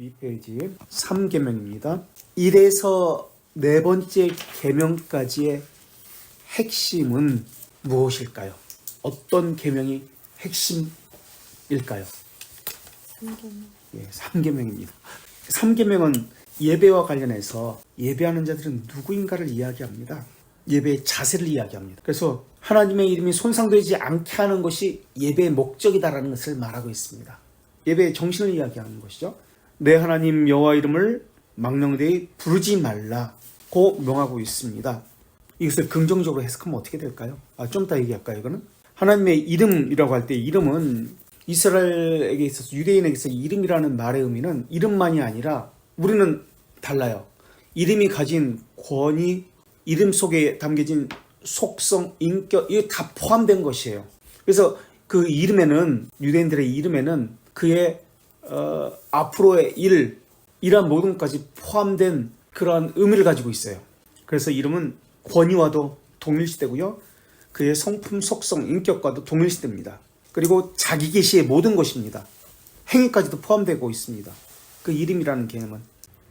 뒷페이지 3계명입니다. 1에서 네 번째 계명까지의 핵심은 무엇일까요? 어떤 계명이 핵심일까요? 3계명. 예, 3계명입니다. 3계명은 예배와 관련해서 예배하는 자들은 누구인가를 이야기합니다. 예배의 자세를 이야기합니다. 그래서 하나님의 이름이 손상되지 않게 하는 것이 예배의 목적이다라는 것을 말하고 있습니다. 예배의 정신을 이야기하는 것이죠. 내 하나님 여호와 이름을 망령되이 부르지 말라고 명하고 있습니다. 이것을 긍정적으로 해석하면 어떻게 될까요? 좀 이따 얘기할까요? 이거는 하나님의 이름이라고 할 때 이름은 이스라엘에게 있어서 유대인에게 있어서 이름이라는 말의 의미는 이름만이 아니라 우리는 달라요. 이름이 가진 권위, 이름 속에 담겨진 속성, 인격 이게 다 포함된 것이에요. 그래서 그 이름에는 유대인들의 이름에는 그의 앞으로의 이란 모든 것까지 포함된 그러한 의미를 가지고 있어요. 그래서 이름은 권위와도 동일시되고요. 그의 성품, 속성, 인격과도 동일시됩니다. 그리고 자기 계시의 모든 것입니다. 행위까지도 포함되고 있습니다. 그 이름이라는 개념은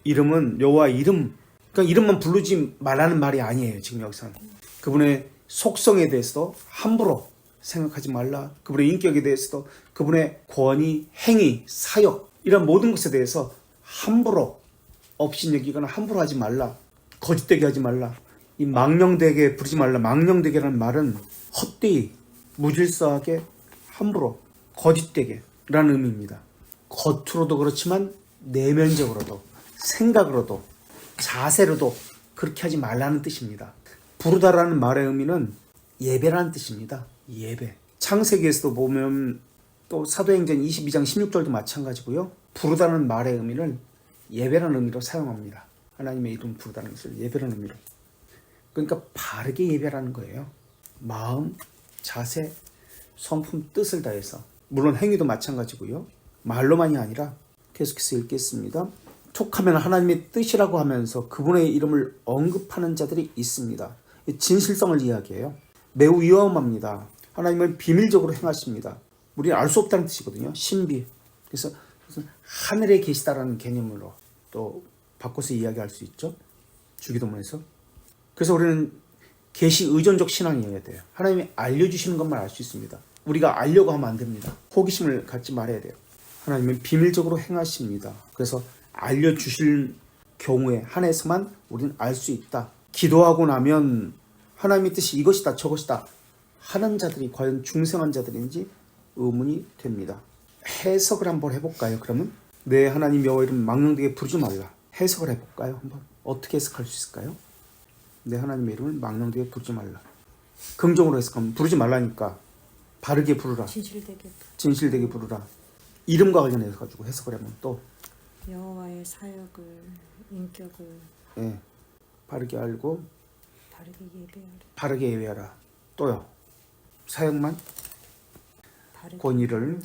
이름은 여호와 이름, 그러니까 이름만 부르지 말라는 말이 아니에요. 지금 여기서는 그분의 속성에 대해서도 함부로 생각하지 말라. 그분의 인격에 대해서도 그분의 권위, 행위, 사역 이런 모든 것에 대해서 함부로 업신여기거나 함부로 하지 말라. 거짓되게 하지 말라. 이 망령되게 부르지 말라. 망령되게라는 말은 헛되이, 무질서하게, 함부로, 거짓되게 라는 의미입니다. 겉으로도 그렇지만 내면적으로도, 생각으로도, 자세로도 그렇게 하지 말라는 뜻입니다. 부르다라는 말의 의미는 예배라는 뜻입니다. 예배. 창세기에서도 보면 또 사도행전 22장 16절도 마찬가지고요. 부르다는 말의 의미는 예배라는 의미로 사용합니다. 하나님의 이름 부르다는 것을 예배라는 의미로. 그러니까 바르게 예배라는 거예요. 마음, 자세, 성품, 뜻을 다해서. 물론 행위도 마찬가지고요. 말로만이 아니라 계속해서 읽겠습니다. 툭하면 하나님의 뜻이라고 하면서 그분의 이름을 언급하는 자들이 있습니다. 진실성을 이야기해요. 매우 위험합니다. 하나님은 비밀적으로 행하십니다. 우리는 알 수 없다는 뜻이거든요. 신비. 그래서 하늘에 계시다라는 개념으로 또 바꿔서 이야기할 수 있죠. 주기도문에서. 그래서 우리는 계시 의존적 신앙이어야 돼요. 하나님이 알려주시는 것만 알 수 있습니다. 우리가 알려고 하면 안 됩니다. 호기심을 갖지 말아야 돼요. 하나님은 비밀적으로 행하십니다. 그래서 알려주실 경우에 한해서만 우리는 알 수 있다. 기도하고 나면 하나님의 뜻이 이것이다 저것이다 하는 자들이 과연 중생한 자들인지 의문이 됩니다. 해석을 한번 해볼까요? 그러면 내 하나님 여호와 이름 망령되게 부르지 말라. 해석을 해볼까요? 한번 어떻게 해석할 수 있을까요? 내 하나님의 이름을 망령되게 부르지 말라. 긍정으로 해석하면 부르지 말라니까 바르게 부르라. 진실되게 부르라. 이름과 관련해서 가지고 해석을 하면 또 여호와의 사역을, 인격을 예, 바르게 알고 바르게 예배하라. 또요. 사역만 권위를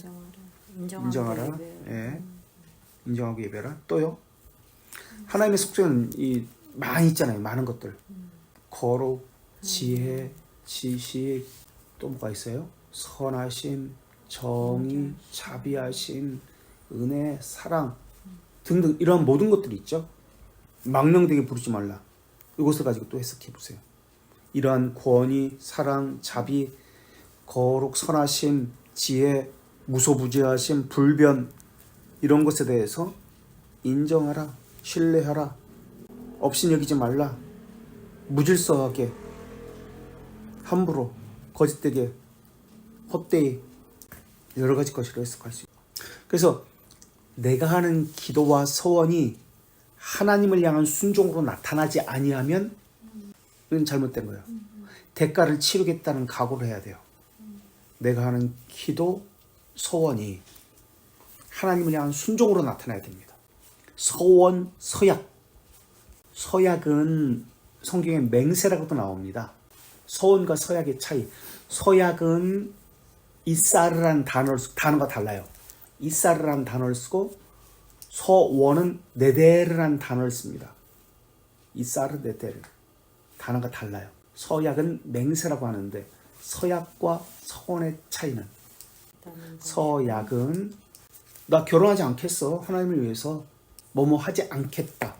인정하라. 예. 인정하고 예배하라. 또요. 하나님의 속죄는 많이 있잖아요. 많은 것들. 거룩, 지혜, 지식, 또 뭐가 있어요? 선하심, 정의, 자비하심, 은혜, 사랑 등등 이런 모든 것들이 있죠. 망령되게 부르지 말라. 이것을 가지고 또 해석해 보세요. 이러한 권위, 사랑, 자비, 거룩, 선하심, 지혜, 무소부지하심, 불변 이런 것에 대해서 인정하라, 신뢰하라, 업신여기지 말라, 무질서하게, 함부로, 거짓되게, 헛되이 여러 가지 것으로 해석할 수 있다. 그래서 내가 하는 기도와 서원이 하나님을 향한 순종으로 나타나지 아니하면 그건 잘못된 거예요. 대가를 치르겠다는 각오를 해야 돼요. 내가 하는 기도, 서원이 하나님을 향한 순종으로 나타나야 됩니다. 서원, 서약. 서약은 성경에 맹세라고도 나옵니다. 서원과 서약의 차이. 서약은 이사르라는 단어가 달라요. 이사르라는 단어를 쓰고 서원은 네데르라는 단어를 씁니다. 이사르, 네데르. 단어가 달라요. 서약은 맹세라고 하는데 서약과 서원의 차이는 서약은 나 결혼하지 않겠어. 하나님을 위해서 뭐뭐 하지 않겠다.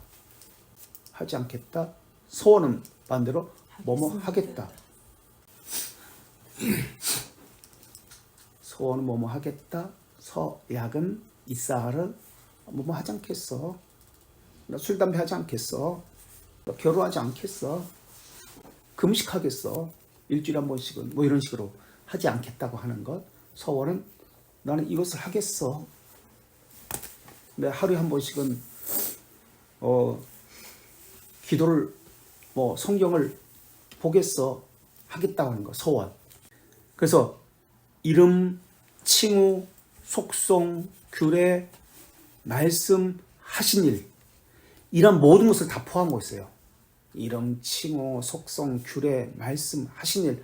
하지 않겠다. 서원은 반대로 뭐뭐 하겠다. 서원은 뭐뭐 하겠다. 서약은 이사하를 뭐뭐 하지 않겠어. 나 술 담배 하지 않겠어. 나 결혼하지 않겠어. 금식하겠어. 일주일에 한 번씩은 뭐 이런 식으로 하지 않겠다고 하는 것. 서원은 나는 이것을 하겠어. 내 하루에 한 번씩은 기도를 뭐 성경을 보겠어. 하겠다고 하는 거. 서원. 그래서 이름, 칭후, 속성, 규례, 말씀, 하신 일, 이런 모든 것을 다 포함하고 있어요. 이름, 칭호, 속성, 규례, 말씀, 하신 일,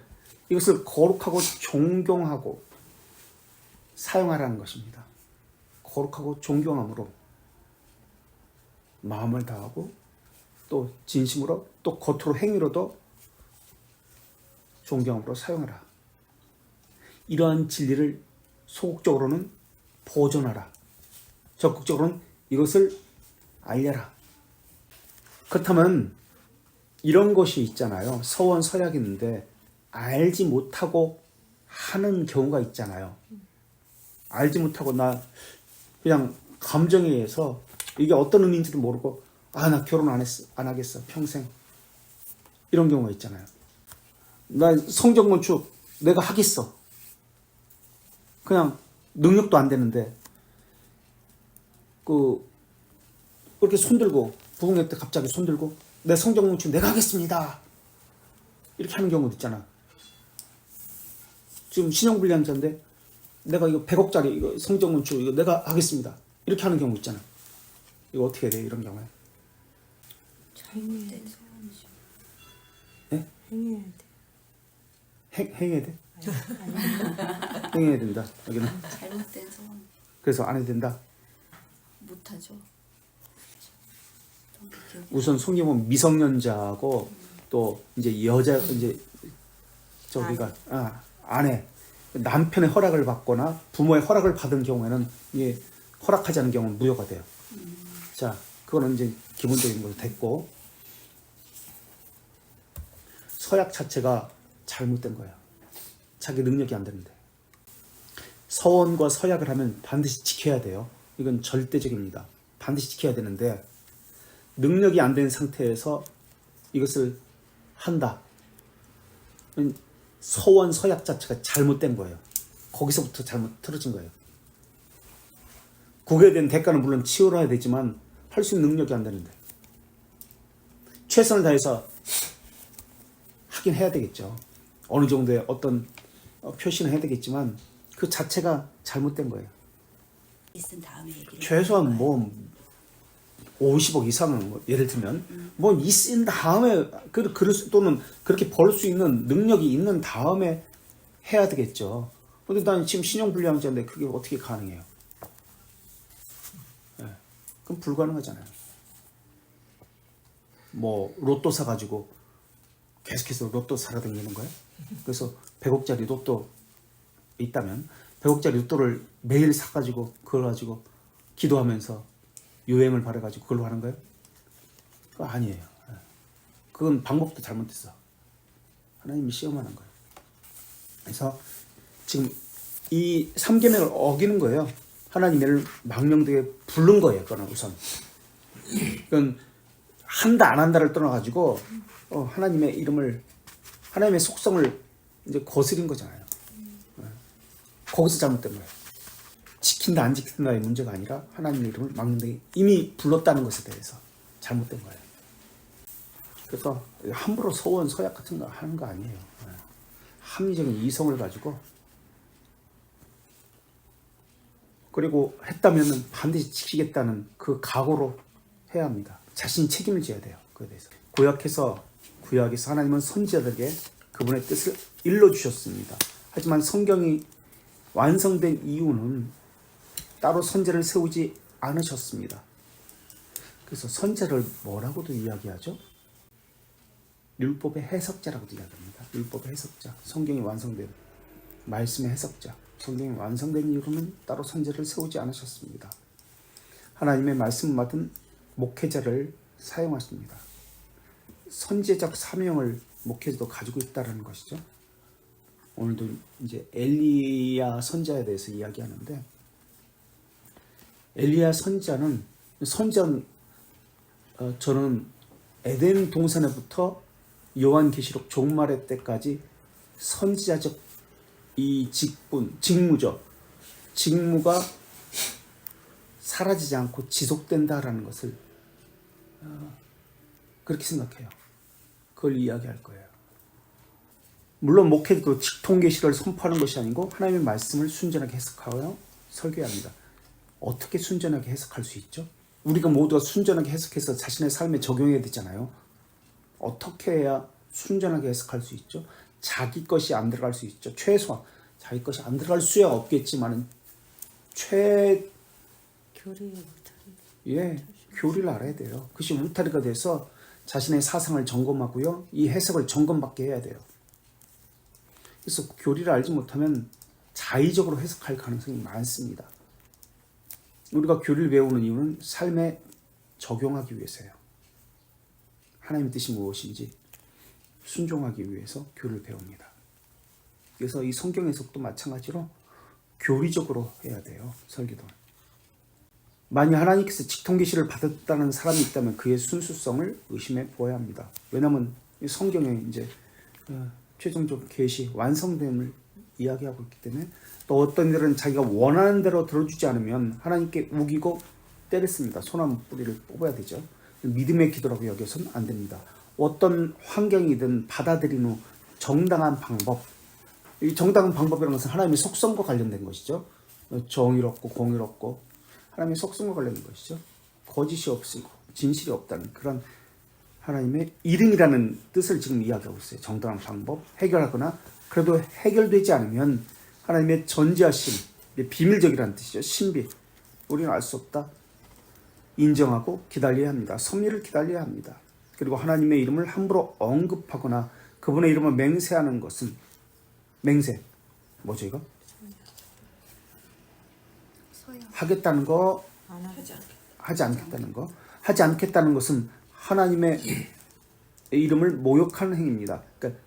이것을 거룩하고 존경하고 사용하라는 것입니다. 거룩하고 존경함으로 마음을 다하고 또 진심으로 또 겉으로 행위로도 존경함으로 사용하라. 이러한 진리를 소극적으로는 보존하라. 적극적으로는 이것을 알려라. 그렇다면 이런 것이 있잖아요. 서원 서약이 있는데 알지 못하고 하는 경우가 있잖아요. 알지 못하고 나 그냥 감정에 의해서 이게 어떤 의미인지도 모르고 나 결혼 안 하겠어 평생, 이런 경우가 있잖아요. 나 성전 건축 내가 하겠어. 그냥 능력도 안 되는데 그렇게 손들고 부흥회 때 갑자기 손들고 내 성전 건축 내가 하겠습니다 이렇게 하는 경우도 있잖아. 지금 신용불량자인데 내가 이거 100억짜리 이거 성전 건축 이거 내가 하겠습니다 이렇게 하는 경우 있잖아. 이거 어떻게 해야 돼 이런 경우에? 행해야 돼. 네? 행해야 돼. 행해야 돼? 행해야 된다. 여기는 잘못된 소원 그래서 안 해도 된다. 못하죠. 우선 성경은 미성년자하고 또 이제 여자 이제 저기가 아내 남편의 허락을 받거나 부모의 허락을 받은 경우에는 이게 허락하지 않은 경우는 무효가 돼요. 자, 그거는 이제 기본적인 것도 됐고, 서약 자체가 잘못된 거예요. 자기 능력이 안 되는데. 서원과 서약을 하면 반드시 지켜야 돼요. 이건 절대적입니다. 반드시 지켜야 되는데 능력이 안 된 상태에서 이것을 한다. 서원 서약 자체가 잘못된 거예요. 거기서부터 잘못 틀어진 거예요. 그에 대한 대가는 물론 치러야 되지만 할 수 있는 능력이 안 되는데 최선을 다해서 하긴 해야 되겠죠. 어느 정도의 어떤 표시는 해야 되겠지만 그 자체가 잘못된 거예요. 있은 다음에 얘기를 최소한 뭐 50억 이상은 뭐 예를 들면 뭐 있은 다음에 또는 그렇게 벌 수 있는 능력이 있는 다음에 해야 되겠죠. 근데 난 지금 신용불량자인데 그게 어떻게 가능해요? 네. 그럼 불가능하잖아요. 뭐 로또 사가지고 계속해서 로또 사러 다니는 거예요? 그래서 100억짜리 로또 있다면 100억짜리 로또를 매일 사가지고 그걸 가지고 기도하면서 유행을 바래가지고 그걸로 하는 거예요? 그거 아니에요. 그건 방법도 잘못됐어. 하나님이 시험하는 거예요. 그래서 지금 이 3계명을 어기는 거예요. 하나님을 망령되게 부른 거예요. 그거는 우선. 그건 한다 안 한다를 떠나가지고 하나님의 이름을, 하나님의 속성을 이제 거스린 거잖아요. 거기서 잘못된 거예요. 지킨다 안 지킨다의 문제가 아니라 하나님의 이름을 망령되게 이미 불렀다는 것에 대해서 잘못된 거예요. 그래서 함부로 서원 서약 같은 거 하는 거 아니에요. 합리적인 이성을 가지고, 그리고 했다면 반드시 지키겠다는 그 각오로 해야 합니다. 자신이 책임을 져야 돼요. 그에 대해서. 구약에서 하나님은 선지자들에게 그분의 뜻을 일러주셨습니다. 하지만 성경이 완성된 이유는 따로 선지자를 세우지 않으셨습니다. 그래서 선지자를 뭐라고도 이야기하죠? 율법의 해석자라고도 이야기합니다. 율법의 해석자, 성경이 완성된 말씀의 해석자. 성경이 완성된 이유로는 따로 선지자를 세우지 않으셨습니다. 하나님의 말씀을 맡은 목회자를 사용하십니다. 선제적 사명을 목회자도 가지고 있다는 것이죠. 오늘도 이제 엘리야 선지자에 대해서 이야기하는데, 엘리야 선지자는 저는 에덴 동산에부터 요한계시록 종말의 때까지 선지자적 이 직무가 사라지지 않고 지속된다라는 것을 그렇게 생각해요. 그걸 이야기할 거예요. 물론 목회도 직통계시를 선포하는 것이 아니고 하나님의 말씀을 순전하게 해석하여 설교해야 합니다. 어떻게 순전하게 해석할 수 있죠? 우리가 모두가 순전하게 해석해서 자신의 삶에 적용해야 되잖아요. 어떻게 해야 순전하게 해석할 수 있죠? 자기 것이 안 들어갈 수 있죠. 최소한 자기 것이 안 들어갈 수야 없겠지만은 교리 못하는. 교리를 알아야 돼요. 그것이 울타리가 돼서 자신의 사상을 점검하고요, 이 해석을 점검받게 해야 돼요. 그래서 교리를 알지 못하면 자의적으로 해석할 가능성이 많습니다. 우리가 교리를 배우는 이유는 삶에 적용하기 위해서예요. 하나님의 뜻이 무엇인지 순종하기 위해서 교리를 배웁니다. 그래서 이 성경 해석도 마찬가지로 교리적으로 해야 돼요. 설교도. 만약 하나님께서 직통계시를 받았다는 사람이 있다면 그의 순수성을 의심해 보아야 합니다. 왜냐하면 성경에 이제 최종적 계시 완성됨을 이야기하고 있기 때문에, 또 어떤 일은 자기가 원하는 대로 들어주지 않으면 하나님께 우기고 때렸습니다. 소나무 뿌리를 뽑아야 되죠. 믿음의 기도라고 여겨서는 안 됩니다. 어떤 환경이든 받아들인 후 정당한 방법, 이 정당한 방법이라는 것은 하나님의 속성과 관련된 것이죠. 정의롭고 공의롭고 하나님의 속성과 관련된 것이죠. 거짓이 없고 진실이 없다는 그런 하나님의 이름이라는 뜻을 지금 이야기하고 있어요. 정당한 방법, 해결하거나 그래도 해결되지 않으면 하나님의 전지하심, 비밀적이라는 뜻이죠. 신비, 우리는 알 수 없다. 인정하고 기다려야 합니다. 섭리를 기다려야 합니다. 그리고 하나님의 이름을 함부로 언급하거나 그분의 이름을 맹세하는 것은 맹세, 뭐죠 이거? 하겠다는 거, 하지 않겠다는 거. 하지 않겠다는 것은 하나님의 이름을 모욕하는 행위입니다. 그러니까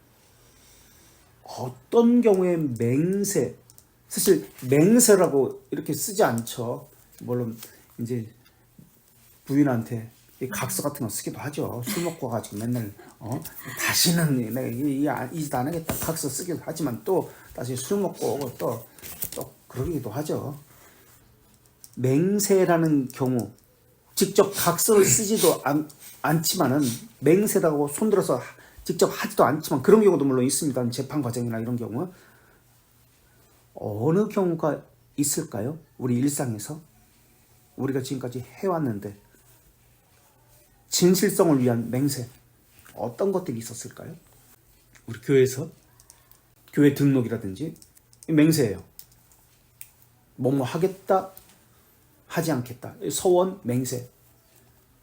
어떤 경우에 맹세, 사실 맹세라고 이렇게 쓰지 않죠. 물론 이제 부인한테 이 각서 같은 거 쓰기도 하죠. 술 먹고 가지고 맨날 다시는 내가 이 짓 안 하겠다 각서 쓰기도 하지만 또 다시 술 먹고 또 그러기도 하죠. 맹세라는 경우 직접 각서를 쓰지도 않지만은 맹세라고 손들어서 직접 하지도 않지만 그런 경우도 물론 있습니다. 재판 과정이나 이런 경우 어느 경우가 있을까요? 우리 일상에서 우리가 지금까지 해왔는데 진실성을 위한 맹세 어떤 것들이 있었을까요? 우리 교회에서 교회 등록이라든지 맹세예요. 뭐뭐 하겠다 하지 않겠다 서원 맹세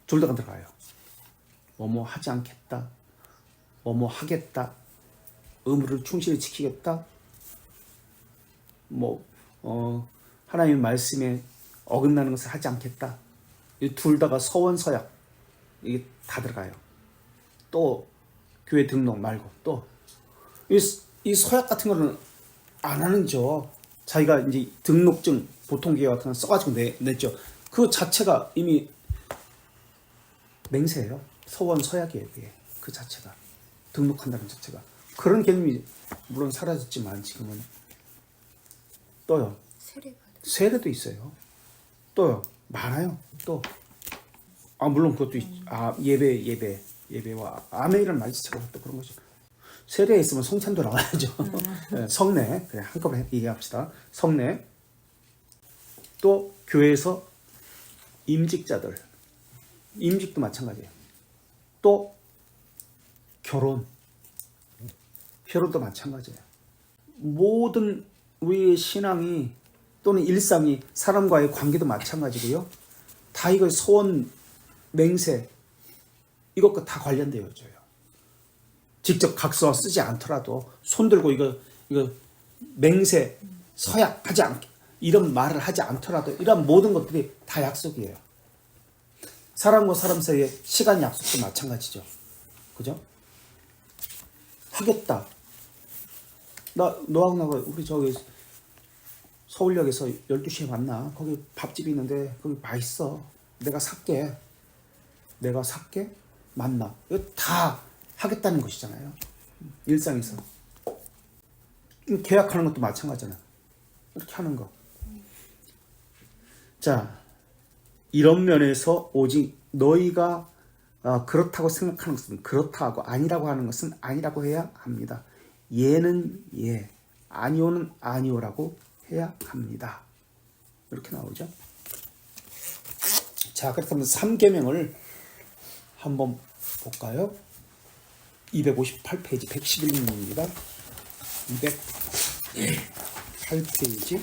둘 다 들어가요. 뭐뭐 하지 않겠다 뭐뭐 하겠다 의무를 충실히 지키겠다 하나님의 말씀에 어긋나는 것을 하지 않겠다 이 둘 다가 서원 서약 이게 다 들어가요. 또 교회 등록 말고 또 이 서약 같은 거는 안 하는죠. 자기가 이제 등록증 보통계획 같은 거 써가지고 냈죠. 그 자체가 이미 맹세예요. 서원 서약이에요. 그 자체가 등록한다는 자체가 그런 개념이 물론 사라졌지만 지금은 또요. 세례도 있어요. 또요. 많아요. 또 물론 그것도 예배와 아멘이라는 말 자체가 또 그런 거죠. 세례에 있으면 성찬도 나와야죠. 성례 그냥 한꺼번에 얘기합시다. 성례 또 교회에서 임직자들 임직도 마찬가지예요. 또 결혼도 마찬가지예요. 모든 우리의 신앙이 또는 일상이 사람과의 관계도 마찬가지고요. 다 이거 소원 맹세 이것과 다 관련되어져요. 직접 각서 쓰지 않더라도 손들고 이거 맹세 서약하지 않게 이런 말을 하지 않더라도 이런 모든 것들이 다 약속이에요. 사람과 사람 사이에 시간 약속도 마찬가지죠. 그죠? 하겠다. 너하고 나가 우리 저기 서울역에서 12시에 만나. 거기 밥집이 있는데 거기 맛있어. 내가 살게. 만나. 이거 다 하겠다는 것이잖아요. 일상에서. 계약하는 것도 마찬가지잖아. 이렇게 하는 거. 자, 이런 면에서 오직 너희가 그렇다고 생각하는 것은 그렇다고, 아니라고 하는 것은 아니라고 해야 합니다. 예는 예, 아니오는 아니오라고 해야 합니다. 이렇게 나오죠. 자, 그렇다면 3계명을 한번 볼까요? 258페이지 111문입니다. 208페이지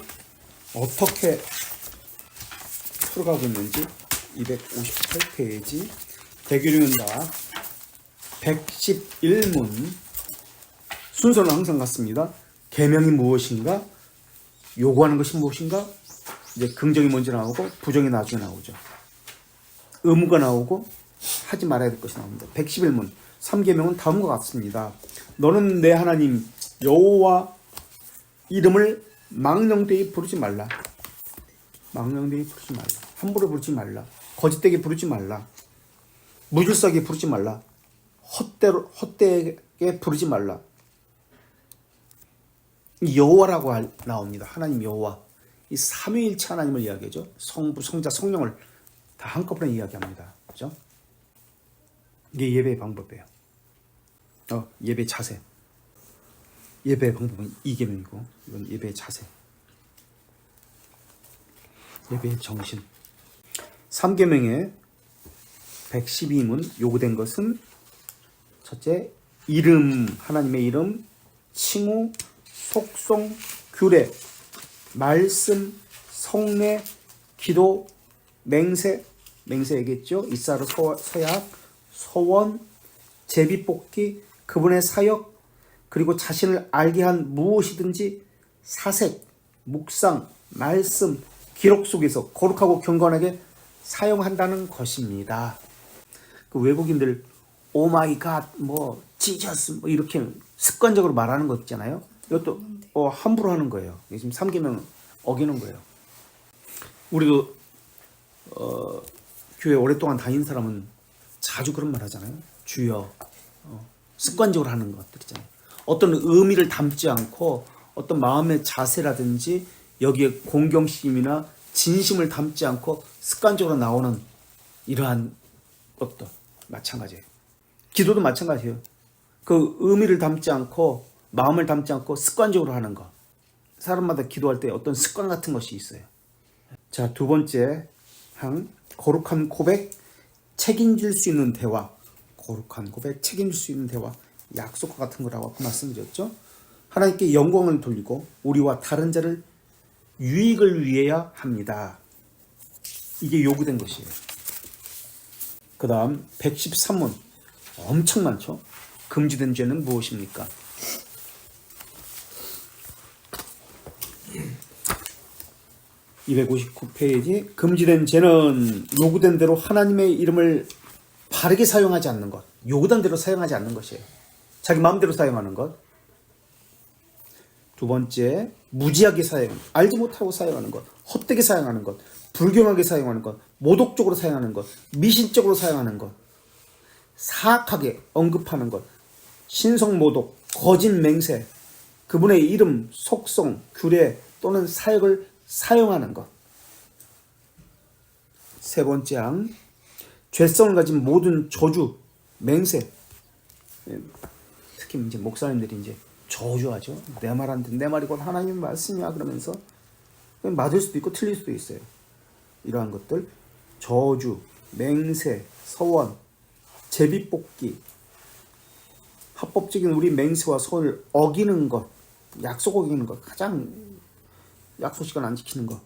어떻게 풀어가고 있는지 258페이지 대규령은다 111문 순서는 항상 같습니다. 계명이 무엇인가? 요구하는 것이 무엇인가? 이제 긍정이 먼저 나오고 부정이 나중에 나오죠. 의무가 나오고 하지 말아야 될 것이 나옵니다. 111문 3계명은 다음과 같습니다. 너는 내 하나님 여호와 이름을 망령되이 부르지 말라. 망령되이 부르지 말라. 함부로 부르지 말라. 거짓되게 부르지 말라. 무질서하게 부르지 말라. 헛되게 부르지 말라. 여호와라고 나옵니다. 하나님 여호와. 이 삼위일체 하나님을 이야기하죠. 성부, 성자, 성령을 다 한꺼번에 이야기합니다. 그죠? 이게 예배의 방법이에요. 예배 자세. 예배의 방법은 2계명이고 이건 예배의 자세. 예배의 정신. 3계명의 112문 요구된 것은 첫째, 이름, 하나님의 이름, 칭호, 속성, 규례, 말씀, 성례, 기도, 맹세, 맹세 얘기했죠. 이사르, 서약, 서원, 제비뽑기, 그분의 사역, 그리고 자신을 알게 한 무엇이든지 사색, 묵상, 말씀, 기록 속에서 거룩하고 경건하게 사용한다는 것입니다. 그 외국인들 오마이 갓, 뭐 지저스 뭐 이렇게 습관적으로 말하는 거 있잖아요. 이것도 함부로 하는 거예요. 지금 3계명 어기는 거예요. 우리도 교회 오랫동안 다닌 사람은 자주 그런 말 하잖아요. 주여. 습관적으로 하는 것들 있잖아요. 어떤 의미를 담지 않고 어떤 마음의 자세라든지 여기에 공경심이나 진심을 담지 않고 습관적으로 나오는 이러한 것도 마찬가지예요. 기도도 마찬가지예요. 그 의미를 담지 않고 마음을 담지 않고 습관적으로 하는 것. 사람마다 기도할 때 어떤 습관 같은 것이 있어요. 자, 두 번째 항 거룩한 고백, 책임질 수 있는 대화. 거룩한 고백, 책임질 수 있는 대화. 약속과 같은 거라고 말씀드렸죠. 하나님께 영광을 돌리고 우리와 다른 자를 유익을 위해야 합니다. 이게 요구된 것이에요. 그 다음 113문 엄청 많죠. 금지된 죄는 무엇입니까? (259페이지) 금지된 죄는 요구된 대로 하나님의 이름을 바르게 사용하지 않는 것. 요구된 대로 사용하지 않는 것이에요. 자기 마음대로 사용하는 것. 두 번째, 무지하게 사용, 알지 못하고 사용하는 것, 헛되게 사용하는 것, 불경하게 사용하는 것, 모독적으로 사용하는 것, 미신적으로 사용하는 것, 사악하게 언급하는 것, 신성모독, 거짓 맹세, 그분의 이름, 속성, 규례 또는 사역을 사용하는 것. 세 번째 항, 죄성을 가진 모든 저주, 맹세. 특히 이제 목사님들이 이제 저주하죠. 내 말 안 돼. 내 말이 곧 하나님의 말씀이야. 그러면서 맞을 수도 있고 틀릴 수도 있어요. 이러한 것들. 저주, 맹세, 서원, 제비뽑기, 합법적인 우리 맹세와 서원을 어기는 것, 약속 어기는 것, 가장 약속 시간 안 지키는 것,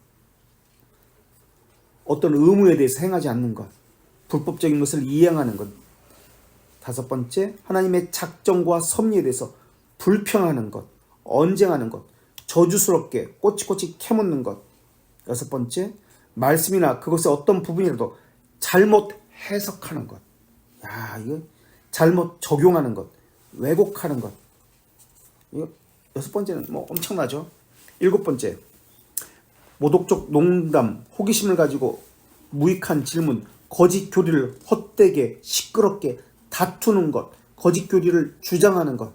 어떤 의무에 대해서 행하지 않는 것, 불법적인 것을 이행하는 것. 다섯 번째, 하나님의 작정과 섭리에 대해서 불평하는 것, 언쟁하는 것, 저주스럽게 꼬치꼬치 캐묻는 것. 여섯 번째, 말씀이나 그것의 어떤 부분이라도 잘못 해석하는 것. 야, 이거 잘못 적용하는 것, 왜곡하는 것. 이거 6번째는 뭐 엄청나죠. 7번째, 모독적 농담, 호기심을 가지고 무익한 질문, 거짓 교리를 헛되게 시끄럽게 다투는 것, 거짓 교리를 주장하는 것.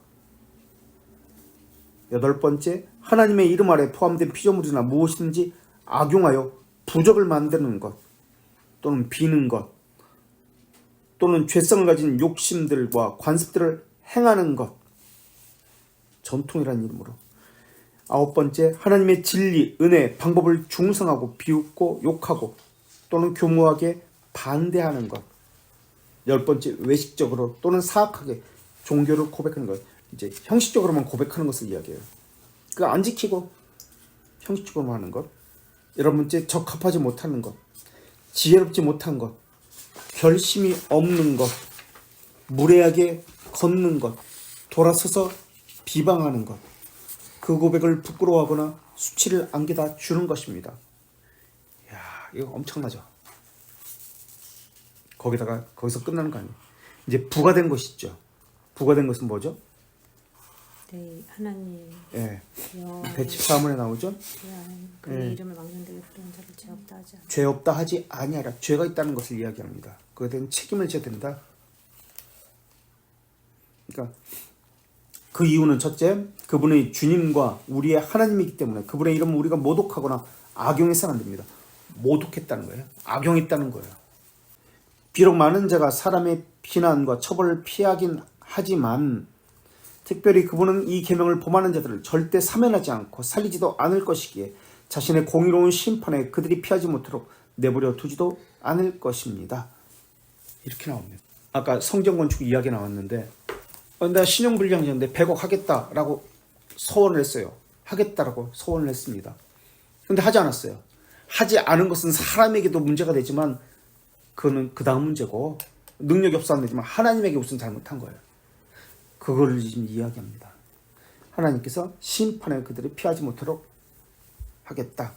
8번째, 하나님의 이름 아래 포함된 피조물이나 무엇이든지 악용하여 부적을 만드는 것, 또는 비는 것, 또는 죄성을 가진 욕심들과 관습들을 행하는 것. 전통이라는 이름으로. 9번째, 하나님의 진리, 은혜, 방법을 중성하고 비웃고 욕하고 또는 교묘하게 반대하는 것. 10번째, 외식적으로 또는 사악하게 종교를 고백하는 것. 이제 형식적으로만 고백하는 것을 이야기해요. 그거 안 지키고 형식적으로만 하는 것. 11번째, 적합하지 못하는 것, 지혜롭지 못한 것, 결심이 없는 것, 무례하게 걷는 것, 돌아서서 비방하는 것, 그 고백을 부끄러워하거나 수치를 안겨다 주는 것입니다. 이야, 이거 엄청나죠. 거기서 끝나는 거 아니에요. 이제 부가된 것이 있죠. 부가된 것은 뭐죠? 네, 하나님. 예, 여 114문에 나오죠. 그의 이름을 망령되게 부르는 자를 죄 없다 하지 않아. 죄 없다 하지 아니하라. 죄가 있다는 것을 이야기합니다. 그에 대한 책임을 져야 된다. 그러니까 그 이유는 첫째, 그분의 주님과 우리의 하나님이기 때문에 그분의 이름은 우리가 모독하거나 악용해서는 안 됩니다. 모독했다는 거예요. 악용했다는 거예요. 비록 많은 자가 사람의 비난과 처벌을 피하긴 하지만 특별히 그분은 이 계명을 범하는 자들을 절대 사면하지 않고 살리지도 않을 것이기에 자신의 공의로운 심판에 그들이 피하지 못하도록 내버려 두지도 않을 것입니다. 이렇게 나옵니다. 아까 성전 건축 이야기 나왔는데 내가 신용불량자인데 100억 하겠다라고 소원을 했어요. 하겠다라고 소원을 했습니다. 근데 하지 않았어요. 하지 않은 것은 사람에게도 문제가 되지만 그거는 그 다음 문제고 능력이 없어 안 되지만 하나님에게 우선 잘못한 거예요. 그걸 지금 이야기합니다. 하나님께서 심판에 그들이 피하지 못하도록 하겠다.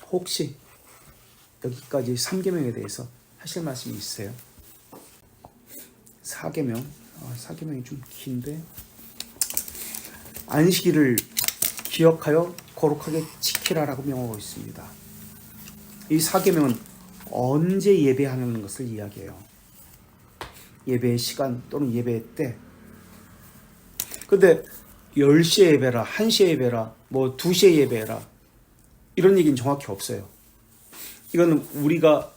혹시 여기까지 3계명에 대해서 하실 말씀이 있으세요? 4계명. 4계명이 좀 긴데. 안식일을 기억하여 거룩하게 지키라라고 명하고 있습니다. 이 4계명은 언제 예배하는 것을 이야기해요. 예배의 시간 또는 예배의 때. 근데 10시에 예배라, 1시에 예배라, 뭐 2시에 예배라 이런 얘기는 정확히 없어요. 이거는 우리가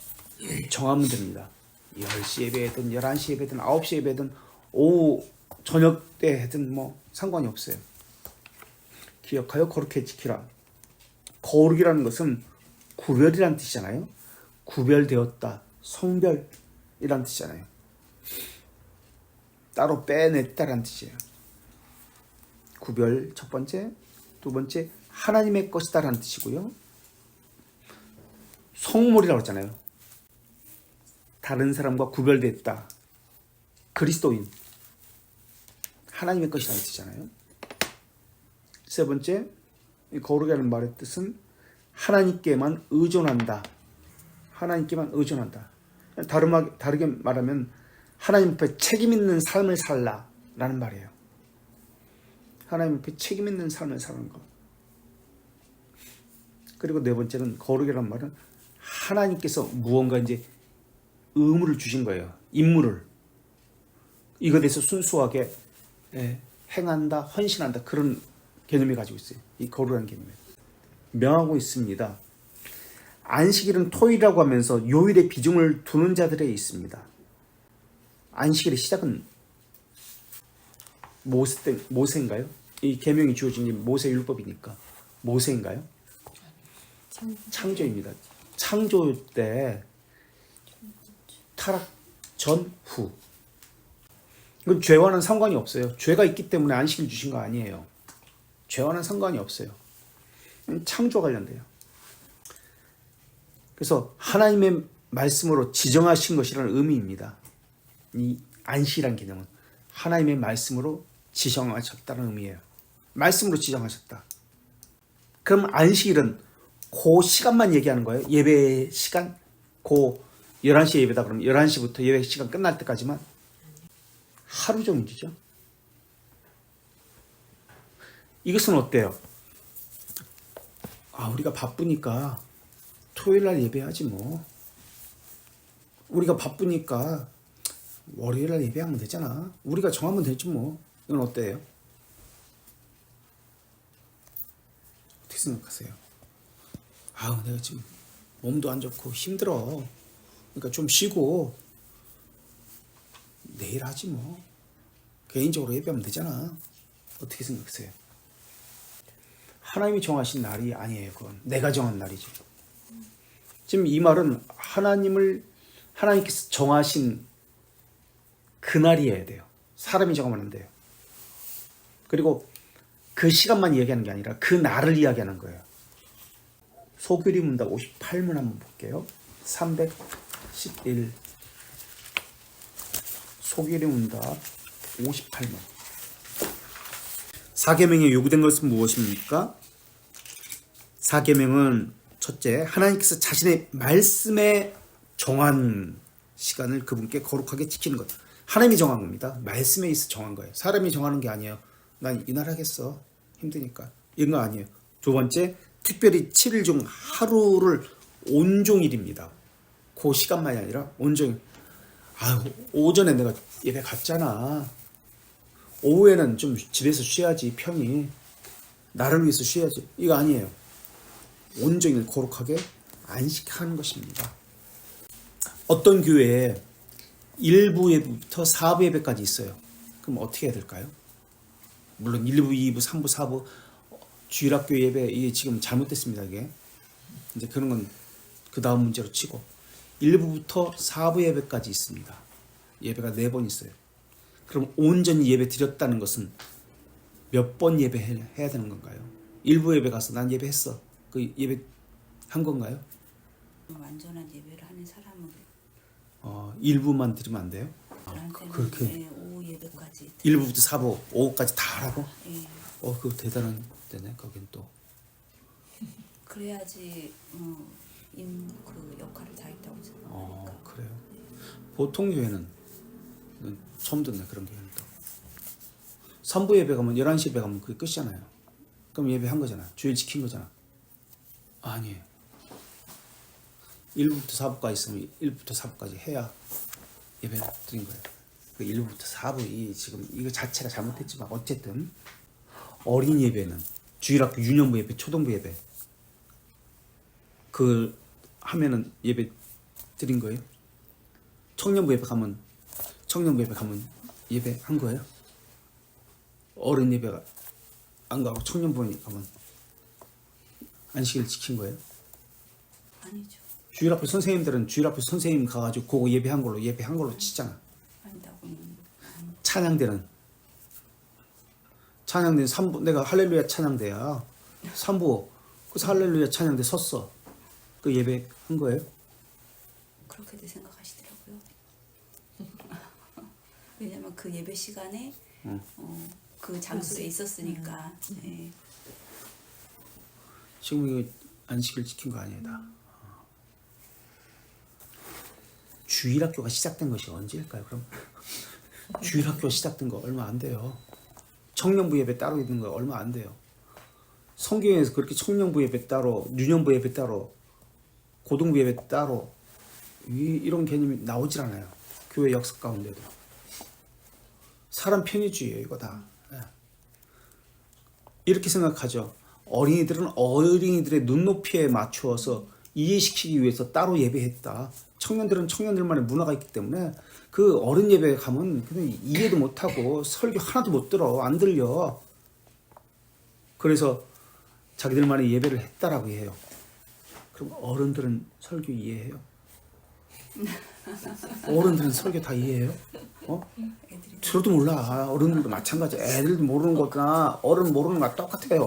정하면 됩니다. 10시 예배든 11시 예배든 9시 예배든 오후 저녁 때 하든 뭐 상관이 없어요. 기억하여 거룩하게 지키라. 거룩이라는 것은 구별이라는 뜻이잖아요. 구별되었다. 성별이라는 뜻이잖아요. 따로 빼냈다라는 뜻이에요. 구별 첫 번째, 두 번째 하나님의 것이다라는 뜻이고요. 성물이라고 했잖아요. 다른 사람과 구별됐다. 그리스도인. 하나님의 것이라는 뜻이잖아요. 세 번째, 거룩이라는 말의 뜻은 하나님께만 의존한다. 하나님께만 의존한다. 다르게 말하면 하나님 앞에 책임 있는 삶을 살라라는 말이에요. 하나님 앞에 책임 있는 삶을 사는 것. 그리고 네 번째는 거룩이라는 말은 하나님께서 무언가 이제 의무를 주신 거예요. 임무를. 이거에 대해서 순수하게 행한다, 헌신한다 그런 개념이 가지고 있어요. 이 거룩한 개념이. 명하고 있습니다. 안식일은 토일이라고 하면서 요일에 비중을 두는 자들에 있습니다. 안식일의 시작은 모세인가요? 이 계명이 주어진 게 모세 율법이니까 모세인가요? 창조입니다. 창조 때 타락 전후. 이건 죄와는 상관이 없어요. 죄가 있기 때문에 안식일 주신 거 아니에요. 죄와는 상관이 없어요. 창조와 관련돼요. 그래서 하나님의 말씀으로 지정하신 것이라는 의미입니다. 이 안식이라는 개념은 하나님의 말씀으로 지정하셨다는 의미예요. 말씀으로 지정하셨다. 그럼 안식일은 그 시간만 얘기하는 거예요. 예배 시간. 그 11시에 예배다 그러면 11시부터 예배 시간 끝날 때까지만 하루 종일이죠. 이것은 어때요? 우리가 바쁘니까 토요일 날 예배하지 뭐. 우리가 바쁘니까 월요일 날 예배하면 되잖아. 우리가 정하면 되지 뭐. 이건 어때요? 어떻게 생각하세요? 내가 지금 몸도 안 좋고 힘들어. 그러니까 좀 쉬고 내일 하지 뭐. 개인적으로 예배하면 되잖아. 어떻게 생각하세요? 하나님이 정하신 날이 아니에요. 그건 내가 정한 날이지. 지금 이 말은 하나님께서 정하신 그날이어야 돼요. 사람이 정하면 안 돼요. 그리고 그 시간만 이야기하는 게 아니라 그 날을 이야기하는 거예요. 소규리 문답 58문 한번 볼게요. 311 소규리 문답 58문. 사계명에 요구된 것은 무엇입니까? 사계명은 첫째, 하나님께서 자신의 말씀에 정한 시간을 그분께 거룩하게 지키는 것. 하나님이 정한 겁니다. 말씀에 있어 정한 거예요. 사람이 정하는 게 아니에요. 난 이날 하겠어. 힘드니까. 이런 거 아니에요. 두 번째, 특별히 7일 중 하루를 온종일입니다. 그 시간만이 아니라 온종일. 오전에 내가 예배 갔잖아. 오후에는 좀 집에서 쉬어야지. 편히. 나를 위해서 쉬어야지. 이거 아니에요. 온종일 거룩하게 안식하는 것입니다. 어떤 교회에 1부 예배부터 4부 예배까지 있어요. 그럼 어떻게 해야 될까요? 물론 1부, 2부, 3부, 4부 주일학교 예배 이게 지금 잘못됐습니다. 이게 이제 그런 건 그 다음 문제로 치고 1부부터 4부 예배까지 있습니다. 예배가 4번 있어요. 그럼 온전히 예배 드렸다는 것은 몇 번 예배 해야 되는 건가요? 1부 예배 가서 난 예배했어. 그 예배 한 건가요? 완전한 예배를 하는 사람은 1부만 드리면 안 돼요? 그렇게 오후 예배까지 1부부터 4부, 5부까지 다 하라고? 예. 그거 대단한 데네. 거긴 또 그래야지 그 역할을 다 했다고 생각하니까. 그래요. 보통 교회는 처음 듣네. 그런 교회는 또 3부 예배 가면 11시 예배 가면 그게 끝이잖아요. 그럼 예배 한 거잖아. 주일 지킨 거잖아. 아니에요. 1부부터 4부까지 있으면 1부부터 4부까지 해야 예배 드린 거예요. 그 1부부터 4부 지금 이거 자체가 잘못했지만 어쨌든 어린 예배는 주일학교 유년부 예배, 초등부 예배 그 하면은 예배 드린 거예요. 청년부 예배 가면 예배 한 거예요. 어른 예배가 안 가고 청년부 가면 안식일 지킨 거예요. 아니죠. 주일학교 선생님들은 주일학교 선생님 가가지고 그거 예배한 걸로 치잖아. 아니다고는. 찬양대는 3부 내가 할렐루야 찬양대야. 3부 그래서 할렐루야 찬양대 섰어. 그 예배 한 거예요? 그렇게도 생각하시더라고요. 왜냐면 그 예배 시간에 그 장소에 있었으니까. 예. 지금 이거 안식일 지킨 거 아니다. 주일학교가 시작된 것이 언제일까요? 그럼 주일학교 시작된 거 얼마 안 돼요. 청년부 예배 따로 있는 거 얼마 안 돼요. 성경에서 그렇게 청년부 예배 따로, 유년부 예배 따로, 고등부 예배 따로 이런 개념이 나오질 않아요. 교회 역사 가운데도. 사람 편의주의예요, 이거 다. 이렇게 생각하죠. 어린이들은 어린이들의 눈높이에 맞추어서 이해시키기 위해서 따로 예배했다. 청년들은 청년들만의 문화가 있기 때문에 그 어른 예배에 가면 그냥 이해도 못하고 설교 하나도 못 들어. 안 들려. 그래서 자기들만의 예배를 했다라고 해요. 그럼 어른들은 설교 이해해요? 어른들은 설교 다 이해해요? 들어도 몰라. 어른들도 마찬가지. 애들도 모르는 거나 어른 모르는 거랑 똑같아요.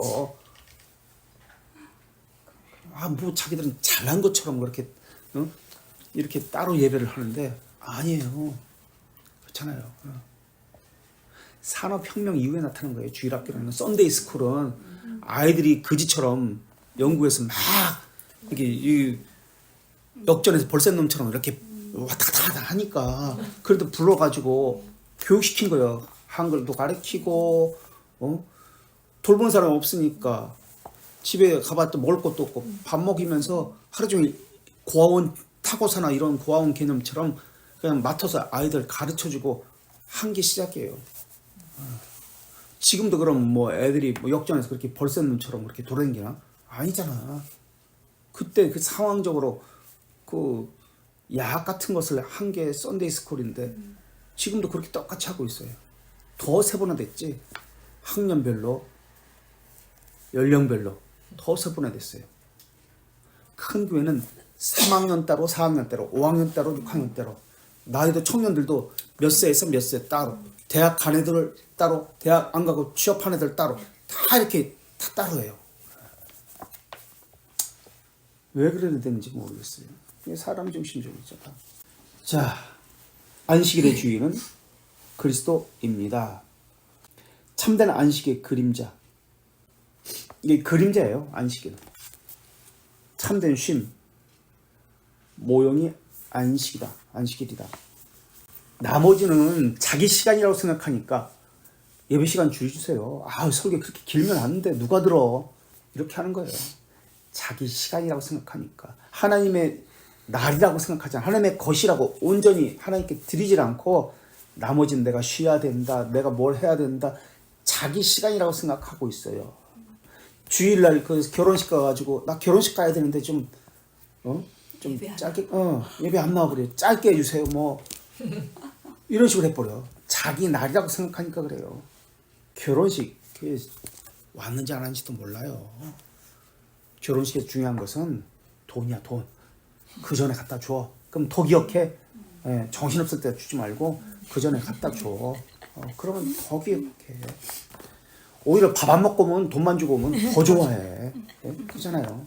뭐 자기들은 잘난 것처럼 그렇게 이렇게 따로 예배를 하는데 아니에요. 그렇잖아요. 산업혁명 이후에 나타난 거예요. 주일학교라는 썬데이 스쿨은 아이들이 그지처럼 영국에서 막 이게 이 역전에서 벌새놈처럼 이렇게 왔다 갔다 하니까 그래도 불러가지고 교육시킨 거예요. 한글도 가르치고 돌보는 사람 없으니까 집에 가봤자 먹을 것도 없고 밥 먹이면서 하루 종일 고아원 타고사나 이런 고아원 개념처럼 그냥 맡아서 아이들 가르쳐주고 한 게 시작이에요. 지금도 그럼 뭐 애들이 뭐 역전해서 그렇게 벌새놈처럼 그렇게 돌아다니나? 아니잖아. 그때 그 상황적으로 그 야학 같은 것을 한 게 썬데이 스쿨인데 지금도 그렇게 똑같이 하고 있어요. 더 세분화됐지. 학년별로, 연령별로 더 세분화됐어요. 큰 교회는 3학년 따로, 4학년 따로, 5학년 따로, 6학년 따로, 나이도 청년들도 몇 세에서 몇 세 따로, 대학 간 애들 따로, 대학 안 가고 취업한 애들 따로, 다 이렇게 다 따로 해요. 왜 그래야 되는지 모르겠어요. 이게 사람 중심적이죠. 자, 안식일의 주인은 그리스도입니다. 참된 안식의 그림자. 이게 그림자예요. 안식일은. 참된 쉼. 모형이 안식이다. 안식일이다. 나머지는 자기 시간이라고 생각하니까 예배 시간 줄여주세요. 아, 설교 그렇게 길면 안 돼. 누가 들어? 이렇게 하는 거예요. 자기 시간이라고 생각하니까. 하나님의 날이라고 생각하잖아. 하나님의 것이라고 온전히 하나님께 드리질 않고 나머지는 내가 쉬어야 된다. 내가 뭘 해야 된다. 자기 시간이라고 생각하고 있어요. 주일날 그 결혼식 가가지고 나 결혼식 가야 되는데 좀 짧게 예배 안 나와버려. 짧게 해주세요. 뭐 이런 식으로 해버려. 자기 날이라고 생각하니까 그래요. 결혼식 왔는지 안 왔는지도 몰라요. 결혼식에 중요한 것은 돈이야. 돈. 그 전에 갖다 줘. 그럼 더 기억해. 정신없을 때 주지 말고 그 전에 갖다 줘. 그러면 더 기억해. 오히려 밥 안 먹고 오면 돈만 주고 오면 더 좋아해. 그렇잖아요.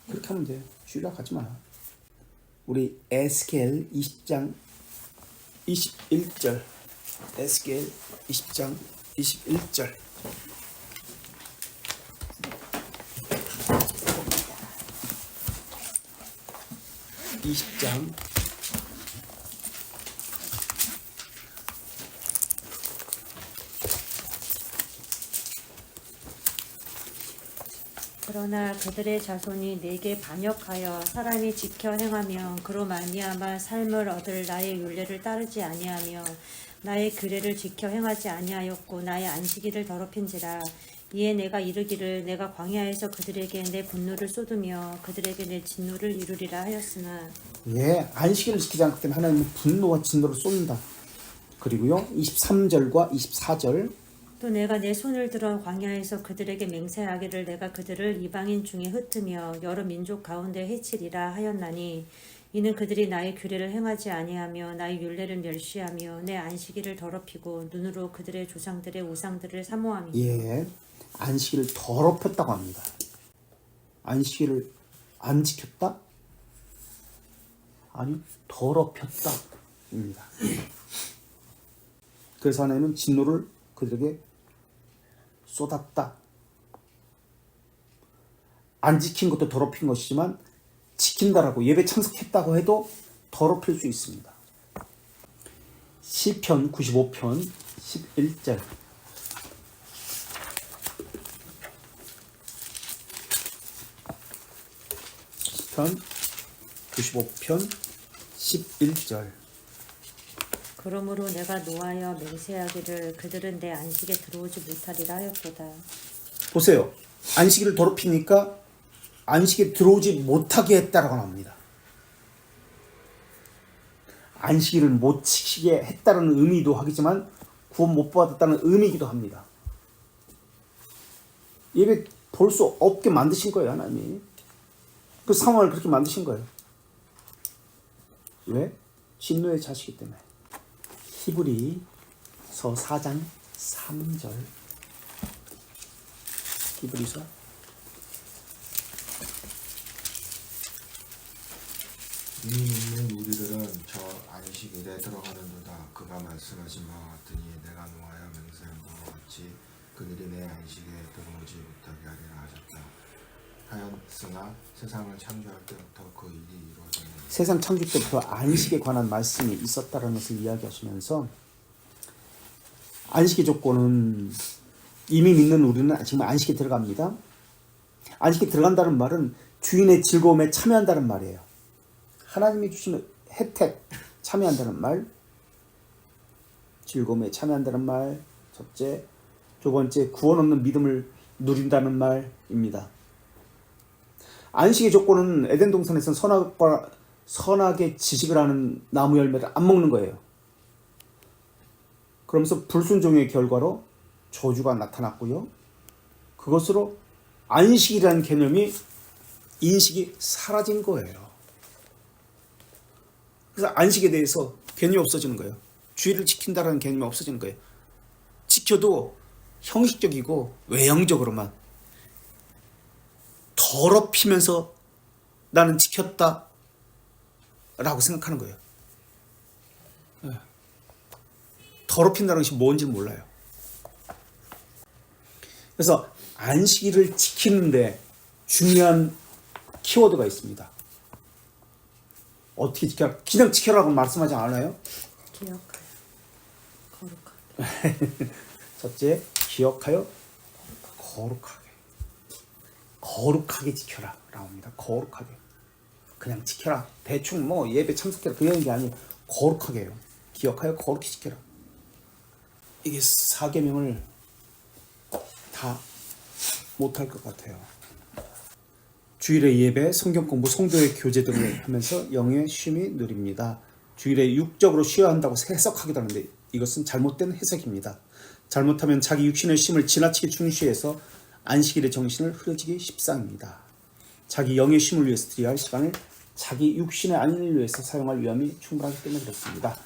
그렇게 하면 돼. 주일날 가지 마. 우리 에스겔 20장 21절. 에스겔 20장 21절. 그러나 그들의 자손이 내게 반역하여 사람이 지켜 행하며 그로 말미암아 삶을 얻을 나의 율례를 따르지 아니하며 나의 규례를 지켜 행하지 아니하였고 나의 안식일을 더럽힌지라. 이에 내가 이르기를 내가 광야에서 그들에게 내 분노를 쏟으며 그들에게 내 진노를 이루리라 하였으나. 예, 안식일을 지키지 않기 때문에 하나님은 분노와 진노를 쏟는다. 그리고요 23절과 24절. 또 내가 내 손을 들어 광야에서 그들에게 맹세하기를 내가 그들을 이방인 중에 흩으며 여러 민족 가운데 해치리라 하였나니 이는 그들이 나의 규례를 행하지 아니하며 나의 율례를 멸시하며 내 안식일을 더럽히고 눈으로 그들의 조상들의 우상들을 사모함이니. 예, 안식일을 더럽혔다고 합니다. 안식일을 안 지켰다? 아니, 더럽혔다입니다. 그래서 하나님은 진노를 그들에게 쏟았다. 안 지킨 것도 더럽힌 것이지만 지킨다라고 예배 참석했다고 해도 더럽힐 수 있습니다. 시편 95편 11절. 시편 95편 11절. 그러므로 내가 노하여 맹세하기를 그들은 내 안식에 들어오지 못하리라 하였도다. 보세요. 안식일을 더럽히니까 안식에 들어오지 못하게 했다라고 합니다. 안식일을 못 지키게 했다는 의미도 하겠지만 구원 못 받았다는 의미이기도 합니다. 예배 볼 수 없게 만드신 거예요, 하나님이. 그 상황을 그렇게 만드신 거예요. 왜? 진노의 자식이기 때문에. 히브리서 4장 3절. 히브리서 이 있는 우리들은 저 안식일에 들어가는도다. 그가 말씀하신 바와 같으니 내가 노하여 맹세한 바와 같이 그들이 내 안식에 들어오지 못하게 하리라 하셨다. 하였으나 세상을 창조할 때부터 그 일이 이루어졌느니라. 세상 창조 때부터 안식에 관한 말씀이 있었다는 것을 이야기하시면서 안식의 조건은 이미 믿는 우리는 지금 안식에 들어갑니다. 안식에 들어간다는 말은 주인의 즐거움에 참여한다는 말이에요. 하나님이 주시는 혜택 참여한다는 말, 즐거움에 참여한다는 말, 첫째. 두 번째, 구원 없는 믿음을 누린다는 말입니다. 안식의 조건은 에덴 동산에서는 선악의 지식을 하는 나무 열매를 안 먹는 거예요. 그러면서 불순종의 결과로 저주가 나타났고요. 그것으로 안식이라는 개념이 인식이 사라진 거예요. 그래서 안식에 대해서 개념이 없어지는 거예요. 주의를 지킨다는 개념이 없어지는 거예요. 지켜도 형식적이고 외형적으로만 더럽히면서 나는 지켰다 라고 생각하는 거예요. 더럽힌다는 것이 뭔지 몰라요. 그래서 안식일을 지키는데 중요한 키워드가 있습니다. 어떻게 지켜라? 그냥 지켜라고 말씀하지 않아요? 기억하여 거룩하게. 첫째, 기억하여 거룩하게 지켜라 라고 합니다. 거룩하게. 그냥 지켜라. 대충 뭐 예배 참석해라 그런 게 아니에요. 거룩하게 해요. 기억하여 거룩히 지켜라. 이게 4계명을 다 못할 것 같아요. 주일의 예배, 성경 공부, 성도의 교제 등을 하면서 영의 쉼이 누립니다. 주일에 육적으로 쉬어야 한다고 해석하기도 하는데 이것은 잘못된 해석입니다. 잘못하면 자기 육신의 쉼을 지나치게 중시해서 안식일의 정신을 흐려지기 십상입니다. 자기 영의 쉼을 위해서 드려야 할 시간을 자기 육신의 안위를 위해서 사용할 위험이 충분하기 때문에 그렇습니다.